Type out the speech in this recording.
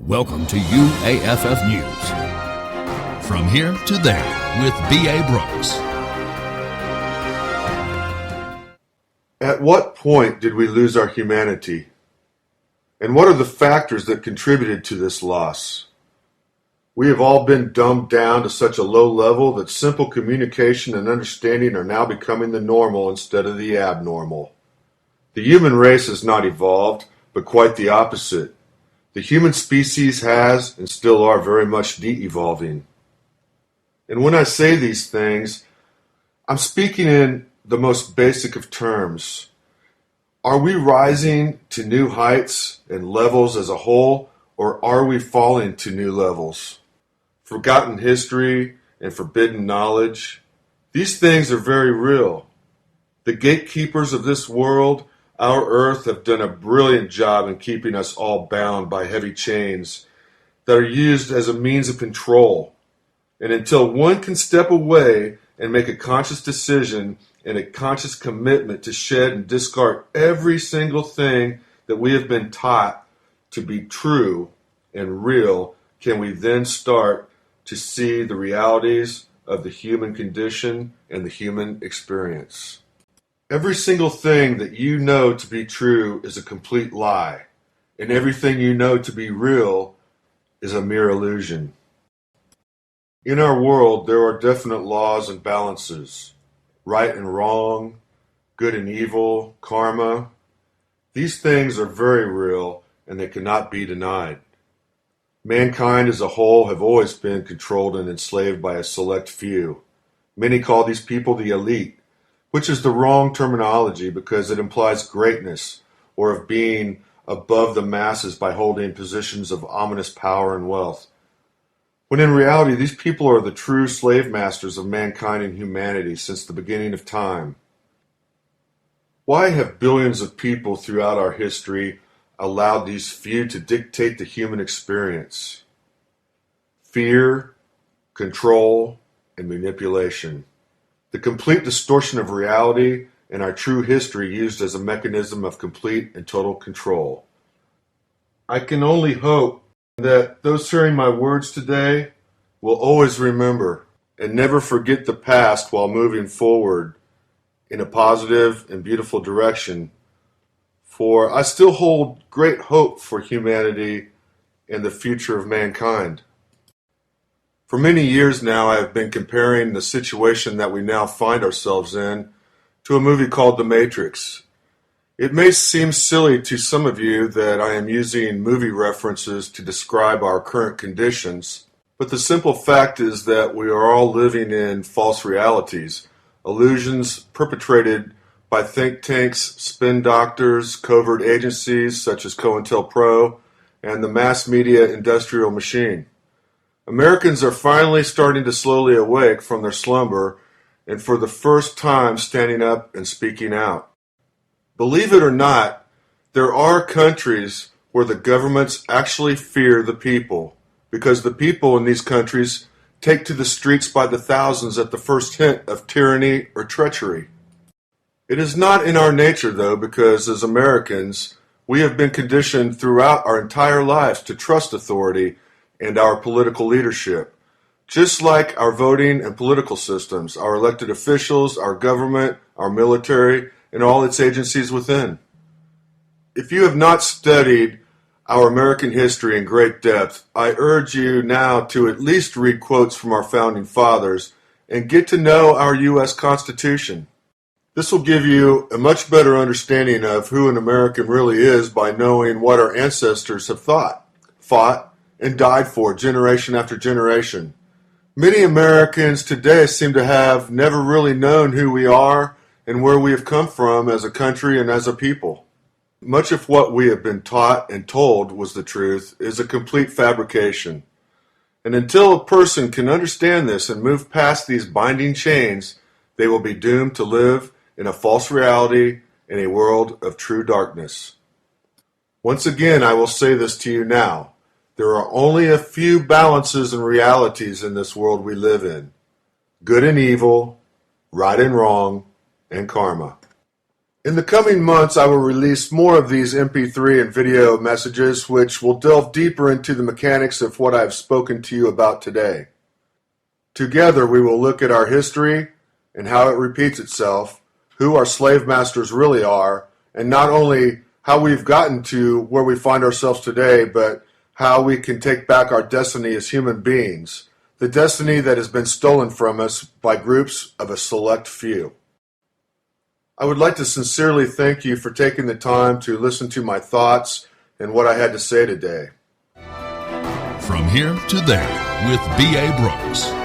Welcome to UAFF News. From here to there with B.A. Brooks. At what point did we lose our humanity? And what are the factors that contributed to this loss? We have all been dumbed down to such a low level that simple communication and understanding are now becoming the normal instead of the abnormal. The human race has not evolved, but quite the opposite. The human species has and still are very much de-evolving. And when I say these things, I'm speaking in the most basic of terms. Are we rising to new heights and levels as a whole, or are we falling to new levels? Forgotten history and forbidden knowledge, these things are very real. The gatekeepers of this world, our earth, have done a brilliant job in keeping us all bound by heavy chains that are used as a means of control. And until one can step away and make a conscious decision and a conscious commitment to shed and discard every single thing that we have been taught to be true and real, can we then start to see the realities of the human condition and the human experience. Every single thing that you know to be true is a complete lie, and everything you know to be real is a mere illusion. In our world, there are definite laws and balances, right and wrong, good and evil, karma. These things are very real, and they cannot be denied. Mankind as a whole have always been controlled and enslaved by a select few. Many call these people the elite, which is the wrong terminology because it implies greatness or of being above the masses by holding positions of ominous power and wealth. When in reality, these people are the true slave masters of mankind and humanity since the beginning of time. Why have billions of people throughout our history allowed these few to dictate the human experience? Fear, control, and manipulation. The complete distortion of reality and our true history used as a mechanism of complete and total control. I can only hope that those hearing my words today will always remember and never forget the past while moving forward in a positive and beautiful direction, for I still hold great hope for humanity and the future of mankind. For many years now, I have been comparing the situation that we now find ourselves in to a movie called The Matrix. It may seem silly to some of you that I am using movie references to describe our current conditions, but the simple fact is that we are all living in false realities, illusions perpetrated by think tanks, spin doctors, covert agencies such as COINTELPRO, and the mass media industrial machine. Americans are finally starting to slowly awake from their slumber and for the first time standing up and speaking out. Believe it or not, there are countries where the governments actually fear the people because the people in these countries take to the streets by the thousands at the first hint of tyranny or treachery. It is not in our nature, though, because as Americans, we have been conditioned throughout our entire lives to trust authority and our political leadership. Just like our voting and political systems, our elected officials, our government, our military, and all its agencies within. If you have not studied our American history in great depth, I urge you now to at least read quotes from our founding fathers and get to know our U.S. Constitution. This will give you a much better understanding of who an American really is by knowing what our ancestors have thought, fought, and died for generation after generation. Many Americans today seem to have never really known who we are and where we have come from as a country and as a people. Much of what we have been taught and told was the truth is a complete fabrication. And until a person can understand this and move past these binding chains, they will be doomed to live in a false reality in a world of true darkness. Once again, I will say this to you now. There are only a few balances and realities in this world we live in. Good and evil, right and wrong, and karma. In the coming months, I will release more of these MP3 and video messages, which will delve deeper into the mechanics of what I have spoken to you about today. Together, we will look at our history and how it repeats itself, who our slave masters really are, and not only how we've gotten to where we find ourselves today, but how we can take back our destiny as human beings, the destiny that has been stolen from us by groups of a select few. I would like to sincerely thank you for taking the time to listen to my thoughts and what I had to say today. From Here to There with B.A. Brooks.